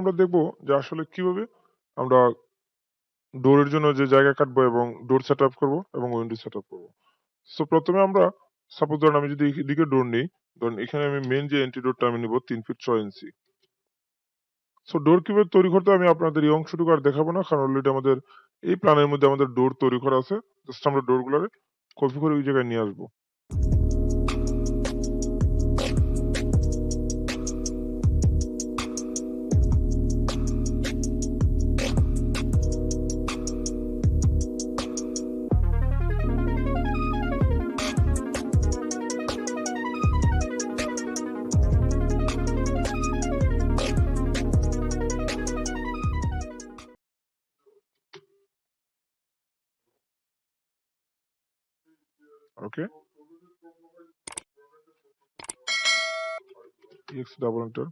আমরা দেখবো যে আসলে কিভাবে আমরা ডোরের জন্য যে জায়গা কাটবো এবং ডোর সেট আপ করবো এবং উইন্ডো সেট আপ করবো। সো প্রথমে আমরা সাপোজ ধরেন আমি যদি এদিকে ডোর নিই, ধরেন এখানে আমি মেন যে এন্ট্রি ডোরটা আমি নিব 3 ফিট 6 ইঞ্চি। সো ডোর কিভাবে তৈরি করতে হয় আমি আপনাদের এই অংশটুকু আর দেখাবো না, কারণ অলরেডি আমাদের এই প্ল্যানের মধ্যে আমাদের ডোর তৈরি করা আছে। জাস্ট আমরা ডোরগুলোরে কপি করে ওই জায়গায় নিয়ে আসবো। Okay, X double enter,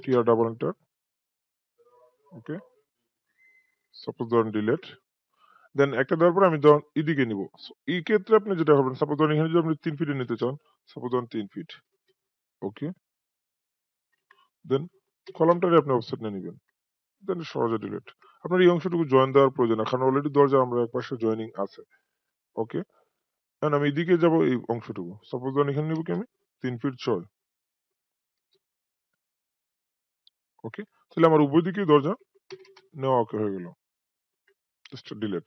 TR double enter. Okay, suppose ধরেন ডিলেট, দেন একটা দেওয়ার পরে আমি ধরুন এদিকে নিব। এই ক্ষেত্রে আপনি যেটা করবেন, সাপোজ ধরেন এখানে যদি আপনি 3 ফিটে নিতে চান, সাপোজ ধরেন 3 ফিট। ওকে, দেন কলামটারে আপনি অফসেট নিয়ে নেবেন, দেন সহজে ডিলিট। আপনার এই অংশটুকু জয়েন দেওয়ার প্রয়োজন না, কারণ অলরেডি দরজা আমরা একপাশে জয়েনিং আছে। ওকে, এখন আমি এদিকে যাব এই অংশটুকু, সাপোজ ধরেন এখানে নিব কি আমি 3 ফিট 6। ওকে, তাহলে আমার উভয় দিকেই দরজা নেওয়া ওকে হয়ে গেল। জাস্ট ডিলিট,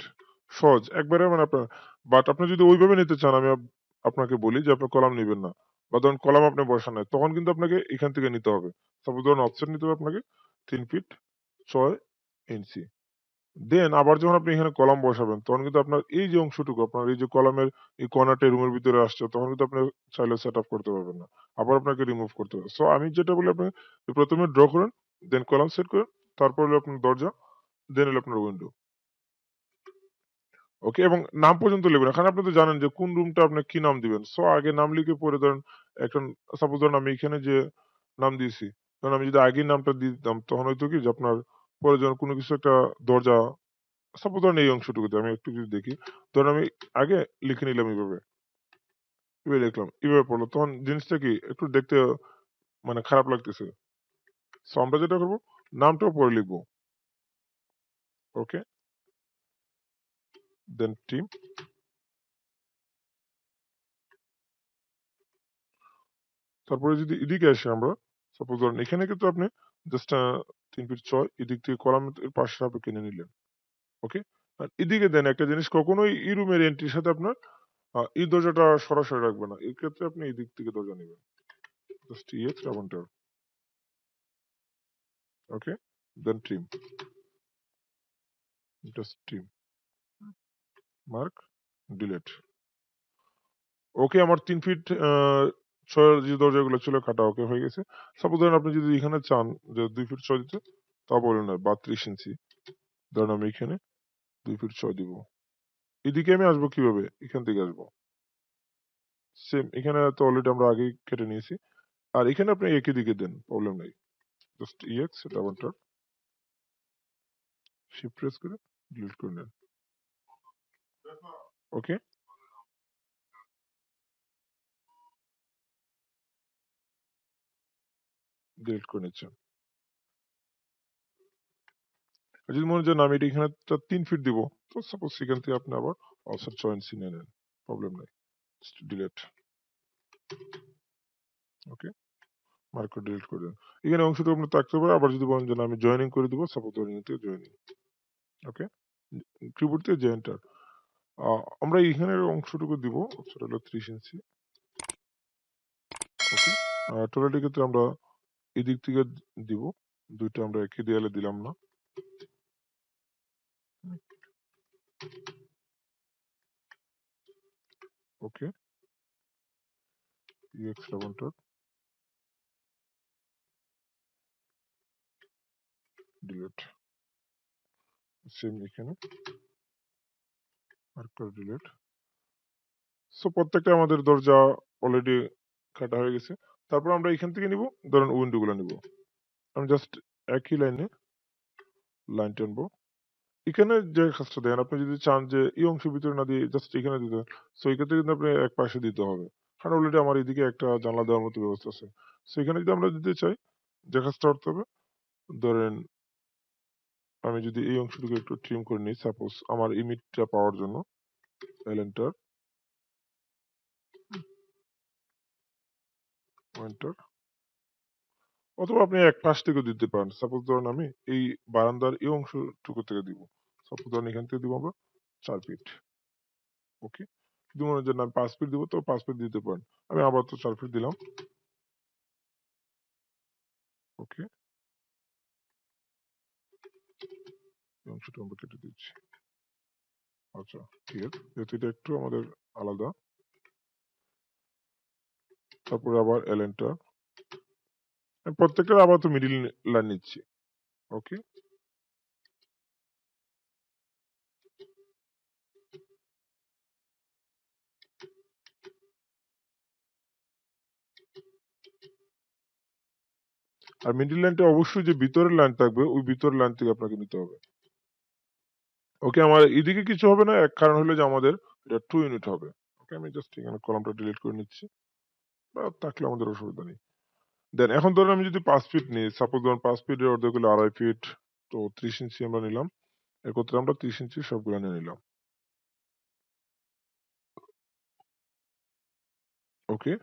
সহজ একবারে, মানে আপনার। বাট আপনি যদি ওইভাবে নিতে চান, আমি আপনাকে বলি যে আপনি কলাম নেবেন না, বা ধরুন কলাম আপনি বসান নাই, তখন কিন্তু আপনাকে এখান থেকে নিতে হবে। সাপোজ ধরুন অফসেট নিতে হবে আপনাকে 3 ফিট 6 ইঞ্চি। দেন আবার যখন আপনি এখানে কলাম বসাবেন, তখন কিন্তু আপনার এই যে অংশটুকু, আপনার এই যে কলামের এই কর্নারটা রুমের ভিতরে আসছে, তখন কিন্তু আপনি চাইলে সেট আপ করতে পারবেন না, আবার আপনাকে রিমুভ করতে হবে। সো আমি যেটা বলি, আপনি প্রথমে ড্র করেন, দেন কলাম সেট করেন, তারপর হলো আপনার দরজা, দেন হলো আপনার উইন্ডো। ওকে, এবং নাম পর্যন্ত লিখবেন, এখানে আপনি তো জানেন যে কোন রুমটা আপনি কি নাম দিবেন। সো আগে নাম লিখে পরে ধরেন একটা, সাপোজ ধরেন আমি এখানে যে নাম দিয়েছি, ধরেন আমি যদি আগের নামটা দিয়ে দিতাম, তখন হয়তো কি যে আপনার পরে যখন কোনো কিছু একটা দরজা, সাপোজ ধরেন এই অংশটুকুতে আমি একটু যদি দেখি, ধরেন আমি আগে লিখে নিলাম এইভাবে, এভাবে লিখলাম, এভাবে পড়লো, তখন জিনিসটা কি একটু দেখতে মানে খারাপ লাগতেছে। সো আমরা যেটা করবো, নামটাও পরে লিখবো। ওকে, দেন টিম। তারপরে যদি এদিকে আসি আমরা, সাপোজ ধরেন এখানে কিন্তু আপনি জাস্ট 3 ফিট 6 এদিক থেকে কলামের পাশে আপনি কিনে নিলেন। ওকে, আর এদিকে দেন একটা জিনিস, কখনোই এই রুমের এন্ট্রির সাথে আপনার এই দরজাটা সরাসরি রাখবে না, এই ক্ষেত্রে আপনি এই দিক থেকে দরজা নেবেন, just EX rounder. Okay, then trim, just trim, mark, delete. Okay, আমার 3 ফিট 6 যে দরজাগুলো ছিল কাটা ওকে হয়ে গেছে। সাপোজ ধরেন আপনি যদি এখানে চান যে 2 ফিট 6 দিতে, তা বলেন না, 32 ইঞ্চি। ধরেন আমি এখানে 2 ফিট 6 দিব। এদিকে আমি আসবো কিভাবে? এখান থেকে আসবো। সেম, এখানে তো অলরেডি আমরা আগেই কেটে নিয়েছি। আর এখানে আপনি একই দিকে দেন, প্রবলেম নাই। Just EX double tap, shift press করে ডিলিট করে নেন। ওকে, ডিলিট করে নিচ্ছেন। আর যদি মনে হয় যে না আমি এটা এখানে 3 ফিট দিব, তো সাপোজ সেখান থেকে আপনি আবার অফসেট 6 ইঞ্চি নিয়ে নেন, প্রবলেম নাই। Just delete. ওকে, মার্ক করে ডিলিট করে দেন। এখানে অংশটুকু আপনি থাকতে পারে, আবার যদি বলেন যে না আমি জয়েনিং করে দিব, সাপোজ জয়েনিং থেকে জয়েনিং। ওকে, কিবোর্ড থেকে যে এন্টার। আমরা এখানের অংশটুকু দিব, সেটা হলো 30 ইঞ্চি। ওকে, টয়লেটের ক্ষেত্রে আমরা এদিক থেকে দিব, দুইটা আমরা একই দেয়ালে দিলাম না। Okay, EX double tap, delete. Same এখানে মার্কার ডিলিট। সো প্রত্যেকটা আমাদের দরজা অলরেডি কাটা হয়ে গেছে। তারপর আমরা এখান থেকে নিব, ধরেন উইন্ডো গুলো নিব। আমি জাস্ট একই লাইনে লাইন টানবো। এখানে যে কাজটা দেখেন, আপনি যদি চান যে এই অংশের ভিতরে না দিয়ে জাস্ট এখানে দিতে, সো এই ক্ষেত্রে কিন্তু আপনি এক পাশে দিতে হবে, কারণ অলরেডি আমার এদিকে একটা জানলা দেওয়ার মতো ব্যবস্থা আছে। সো এখানে যদি আমরা দিতে চাই, যে কাজটা করতে হবে, ধরেন আমি যদি এই অংশটুকু একটু ট্রিম করে নিই, সাপোজ আমার ইমেজটা পাওয়ার জন্য, এন্টার, এন্টার, অথবা আপনি এক পাশ থেকে দিতে পারেন। সাপোজ ধরেন আমি এই বারান্দার এই অংশটুকু থেকে দিব, সাপোজ ধরেন এখান থেকে দিব আমরা 4 ফিট। ওকে, যদি মনে হয় যে না 5 ফিট দিব, তো 5 ফিট দিতে পারেন। আমি আবার তো 4 ফিট দিলাম। ওকে, এই অংশটা আমরা কেটে দিচ্ছি। আচ্ছা, ঠিক আছে, যেহেতু এটা একটু আমাদের আলাদা, তারপরে আবার এলেনটা, প্রত্যেকটা আবার তো মিডিল লাইন নিচ্ছি। ওকে, আর মিডিল লাইনটা অবশ্যই যে ভিতরের লাইন থাকবে, ওই ভিতরের লাইন থেকে আপনাকে নিতে হবে। ওকে, আমার এদিকে কিছু হবে না, এক কারণ হলো যে আমাদের এটা 2 ইউনিট হবে। ওকে, আমি জাস্ট এখানে কলামটা ডিলিট করে নিচ্ছি, বা থাকলে আমাদের অসুবিধা নেই। দেন এখন ধরেন আমি যদি 5 ফিট নিই, সাপোজ ধরুন 5 ফিটের অর্ধেক হলো 2.5 ফিট, তো 30 ইঞ্চি আমরা নিলাম, একত্রে আমরা 30 ইঞ্চি সবগুলো নিয়ে নিলাম। ওকে,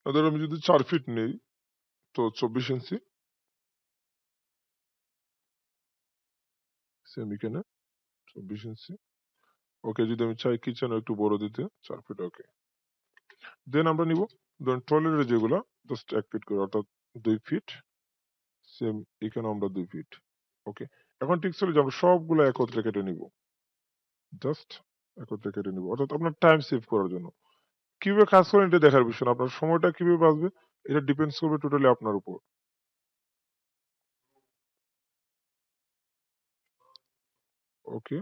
ধরুন আমি যদি 4 ফিট নিই, তো 24 ইঞ্চি, সেম এখানে 24 ইঞ্চি। ওকে, যদি আমি চাই কিচেনে একটু বড় দিতে, 4 ফিট। ওকে, দেন আমরা নিব ধরুন টয়লেটের যেগুলো, জাস্ট 1 ফিট করে, অর্থাৎ 2 ফিট, সেম এখানে আমরা 2 ফিট। ওকে, এখন ঠিক ছিল যে আমরা সবগুলো একত্রে কেটে নিব, জাস্ট একত্রে কেটে নিব, অর্থাৎ আপনার টাইম সেভ করার জন্য। কিভাবে কাজ করেন এটা দেখার বিষয় না, আপনার সময়টা কিভাবে বাঁচবে এটা ডিপেন্ডস করবে টোটালি আপনার উপর। ওকে,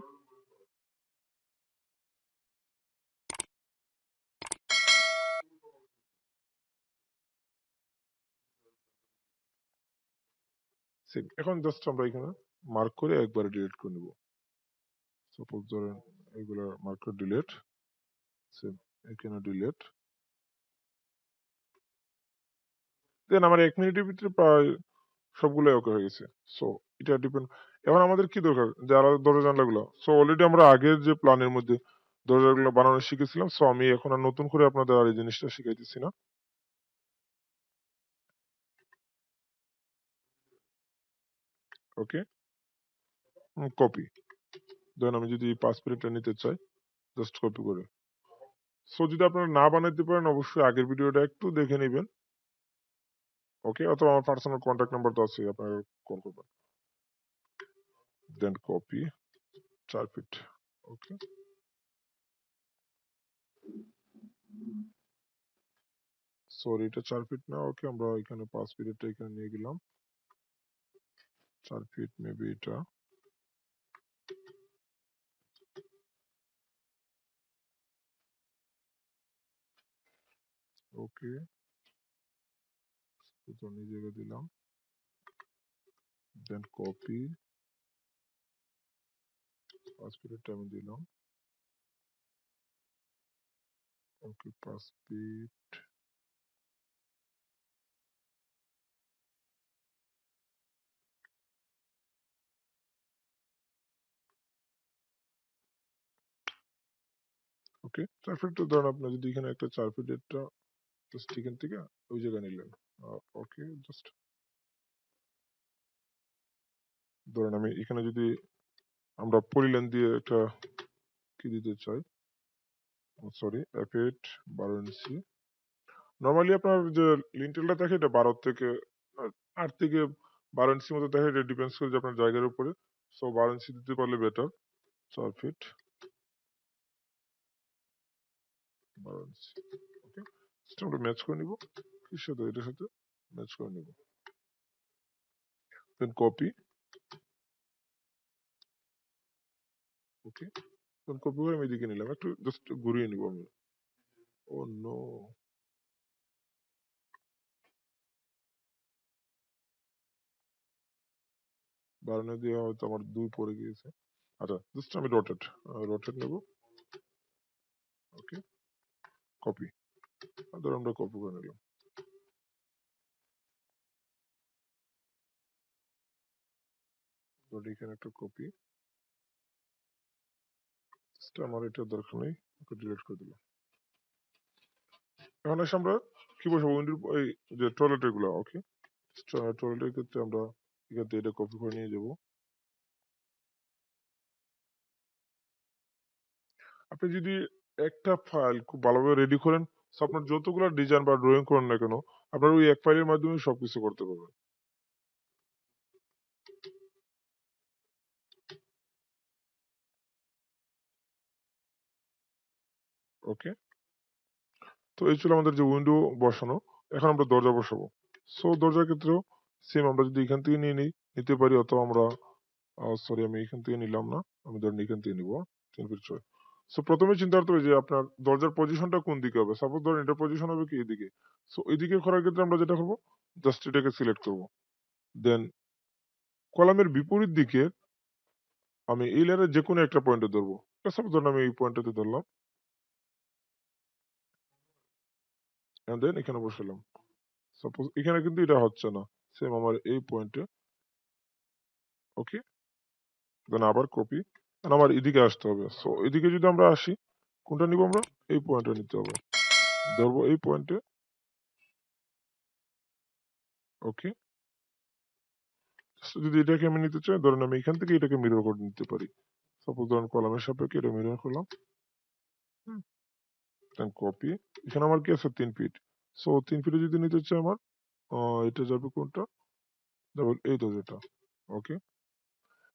সেম এখন জাস্ট আমরা এখানে মার্ক করে একবারে ডিলিট করে নিব। সাপোজ ধরেন এগুলো মার্ক করে ডিলিট, সেম এখানে ডিলিট। দেন আমার 1 মিনিটের ভিতরে প্রায় সবগুলো ওকে হয়ে গেছে। সো এটা ডিপেন্ড, এখন আমাদের কি দরকার যে আলাদা দরজা জানলাগুলো। সো অলরেডি আমরা আগের যে প্ল্যানের মধ্যে দরজাগুলো বানানো শিখেছিলাম, সো আমি এখন আর নতুন করে আপনাদের আর এই জিনিসটা শিখাইতেছি না। ওকে, কপি, দেন আমি যদি 5 মিনিটটা নিতে চাই, জাস্ট কপি করে। সো যদি আপনারা না বানাইতে পারেন, অবশ্যই আগের ভিডিওটা একটু দেখে নেবেন। ওকে, অথবা আমার পার্সোনাল কন্ট্যাক্ট নাম্বার তো আছে, আপনারা কল করবেন। দেন কপি 4 ফিট। ওকে, সরি এটা 4 ফিট না। ওকে, আমরা এখানে 5 ফিটটা এখানে নিয়ে গেলাম, 4 ফিট মেবি এটা। ওকে, তো নিয়ে জায়গা দিলাম, দেন কপি 5 ফিটটা আমি দিলাম। ওকে, 5 ফিট। ওকে, 4 ফিট ধরেন আপনার যদি এখানে একটা 4 ফিটেরটা জাস্ট এখান থেকে ওই জায়গায় নিলেন। ওকে, জাস্ট ধরেন আমি এখানে যদি আমরা পলিলাইন দিয়ে একটা কি দিতে চাই, সরি F8 12 ইঞ্চি। নর্মালি আপনার যে লিন্টেলটা থাকে এটা 12 থেকে 8 থেকে 12 ইঞ্চির মধ্যে থাকে, এটা ডিপেন্ডস করে যে আপনার জায়গার উপরে। সো 12 ইঞ্চি দিতে পারলে বেটার। 4 ফিট 12 ইঞ্চি। ওকে, আমরা ম্যাচ করে নিব, এর সাথে এটার সাথে ম্যাচ করে নিব। দেন কপি। ওকে, দেন কপি করে আমি এদিকে নিলাম, একটু জাস্ট ঘুরিয়ে নিব আমি। ও নো, বাড়ানো দিয়ে হয়তো আমার 2 পড়ে গিয়েছে। আচ্ছা, জাস্ট আমি রোটেট রোটেট নেব। ওকে, কপি, ধর আমরা কপি করে নিলাম। ধরুন এখানে একটা কপি, আমার এটার দরকার নেই, ওকে ডিলিট করে দিলাম। এখন এসে আমরা কি বসাবো, উইন্ডোর এই যে টয়লেটের গুলো। ওকে, টয়লেটের ক্ষেত্রে আমরা এখান থেকে এটা কপি করে নিয়ে যাব। আপনি যদি একটা ফাইল খুব ভালোভাবে রেডি করেন, আপনার যতগুলো ডিজাইন বা ড্রয়িং করেন না কেন, আপনার ওই এক ফাইলের মাধ্যমে সবকিছু করতে পারবেন। ওকে, তো এই ছিল আমাদের যে উইন্ডো বসানো। এখন আমরা দরজা বসাবো। সো দরজার ক্ষেত্রেও সেম, আমরা যদি এখান থেকে নিতে পারি, অথবা আমরা সরি আমি এখান থেকে নিলাম না, আমি ধরেন এখান থেকে নিবো 3 ফিট 6। সো প্রথমে চিন্তা করতে হবে যে আপনার দরজার পজিশনটা কোন দিকে হবে। সাপোজ ধরেন এটার পজিশন হবে কি এদিকে। সো এদিকে করার ক্ষেত্রে আমরা যেটা করবো, জাস্ট এটাকে সিলেক্ট করবো। দেন কলামের বিপরীত দিকে আমি এই লেয়ারের যে কোনো একটা পয়েন্টে ধরবো। সাপোজ ধরেন আমি এই পয়েন্টটাতে ধরলাম, এন্ড দেন এখানে বসালাম। সাপোজ এখানে কিন্তু এটা হচ্ছে না, সেম আমার এই পয়েন্টে। ওকে, দেন আবার কপি, আমার এদিকে আসতে হবে। সো এদিকে যদি আমরা আসি, কোনটা নিব আমরা, এই পয়েন্টটা নিতে হবে, ধরবো এই পয়েন্টে। ওকে, যদি এটাকে আমি নিতে চাই, ধরেন আমি এখান থেকে এটাকে মিরর করে নিতে পারি। সাপোজ ধরেন কলামের সাপেক্ষে এটা মিরর করলাম, দেন কপি। এখানে আমার কি আছে 3 ফিট। সো 3 ফিটে যদি নিতে চাই আমার, এটা যাবে কোনটা, যাবে এই তো যেটা। ওকে,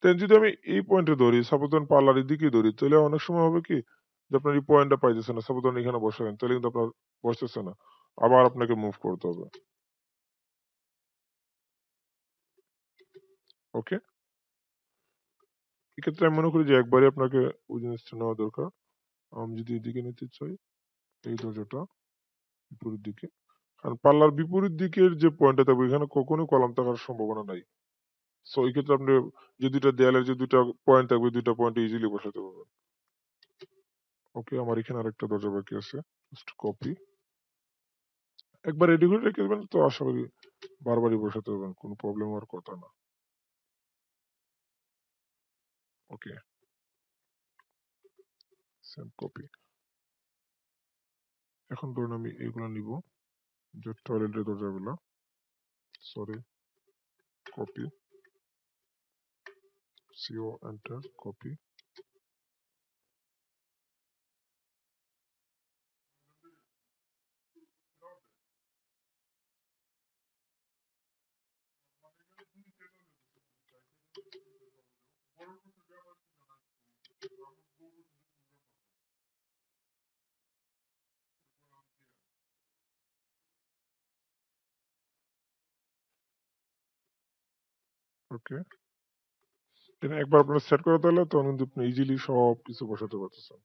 দেন যদি আমি এই পয়েন্টে ধরি, সাপোজ ধরেন পার্লারের দিকে ধরি, তাহলে অনেক সময় হবে কি যে আপনার এই পয়েন্টটা পাইতেছে না। সাপোজ ধরেন এখানে বসালেন, তাহলে কিন্তু আপনার বসতেছে না, আবার আপনাকে মুভ করতে হবে। ওকে, এক্ষেত্রে আমি মনে করি যে একবারে আপনাকে ওই জিনিসটা নেওয়া দরকার। আমি যদি এদিকে নিতে চাই, এই দরজাটা বিপরীত দিকে, কারণ পাল্লার বিপরীত দিকের যে পয়েন্টটা থাকবে, এখানে কখনোই কলাম থাকার সম্ভাবনা নাই। সো এই ক্ষেত্রে আপনি যে দুইটা দেয়ালের যে দুইটা পয়েন্ট থাকবে, দুইটা পয়েন্ট ইজিলি বসাতে পারবেন। ওকে, আমার এখানে আরেকটা দরজা বাকি আছে, জাস্ট কপি, একবার রেডি করে রেখে দেবেন, তো আশা করি বারবারই বসাতে পারবেন, কোনো প্রবলেম হওয়ার কথা না। Okay, same copy. এখন ধরুন আমি এগুলো নিব, যে টয়লেটের দরজাগুলো, sorry, copy, CO enter, copy. Okay, একবার আপনার সেট করে তাহলে তখন কিন্তু আপনি ইজিলি সব কিছু বসাতে পারতেছেন।